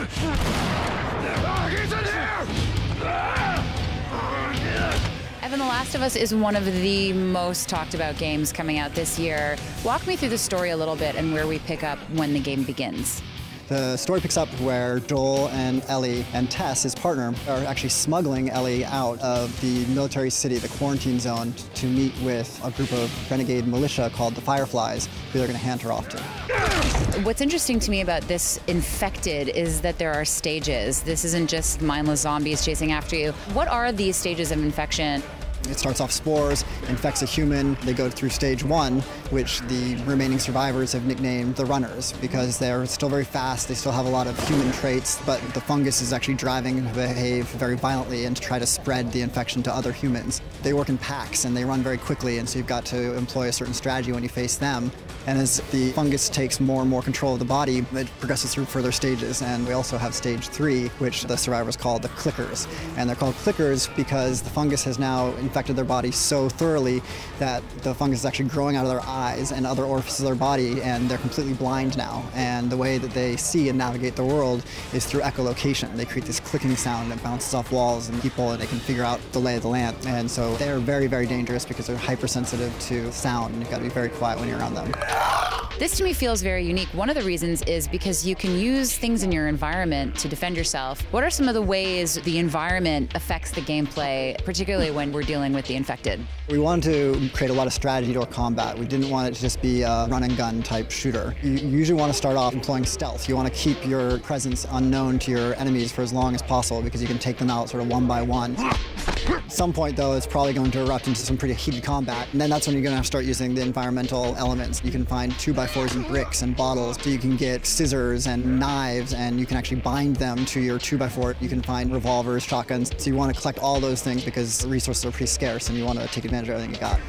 He's in here! Evan, The Last of Us is one of the most talked about games coming out this year. Walk me through the story a little bit and where we pick up when the game begins. The story picks up where Joel and Ellie and Tess, his partner, are actually smuggling Ellie out of the military city, the quarantine zone, to meet with a group of renegade militia called the Fireflies, who they're going to hand her off to. What's interesting to me about this infected is that there are stages. This isn't just mindless zombies chasing after you. What are these stages of infection? It starts off spores, infects a human. They go through stage 1, which the remaining survivors have nicknamed the runners because they're still very fast. They still have a lot of human traits, but the fungus is actually driving them to behave very violently and to try to spread the infection to other humans. They work in packs and they run very quickly, and so you've got to employ a certain strategy when you face them. And as the fungus takes more and more control of the body, it progresses through further stages. And we also have stage 3, which the survivors call the clickers. And they're called clickers because the fungus has now infected their body so thoroughly that the fungus is actually growing out of their eyes and other orifices of their body, and they're completely blind now. And the way that they see and navigate the world is through echolocation. They create this clicking sound that bounces off walls and people, and they can figure out the lay of the land. And so they're very, very dangerous because they're hypersensitive to sound, and you've got to be very quiet when you're around them. This to me feels very unique. One of the reasons is because you can use things in your environment to defend yourself. What are some of the ways the environment affects the gameplay, particularly when we're dealing with the infected? We wanted to create a lot of strategy to our combat. We didn't want it to just be a run and gun type shooter. You usually want to start off employing stealth. You want to keep your presence unknown to your enemies for as long as possible because you can take them out sort of one by one. At some point, though, it's probably going to erupt into some pretty heated combat, and then that's when you're going to have to start using the environmental elements. You can find 2x4s and bricks and bottles. You can get scissors and knives, and you can actually bind them to your 2x4. You can find revolvers, shotguns. So you want to collect all those things because the resources are pretty scarce, and you want to take advantage of everything you got.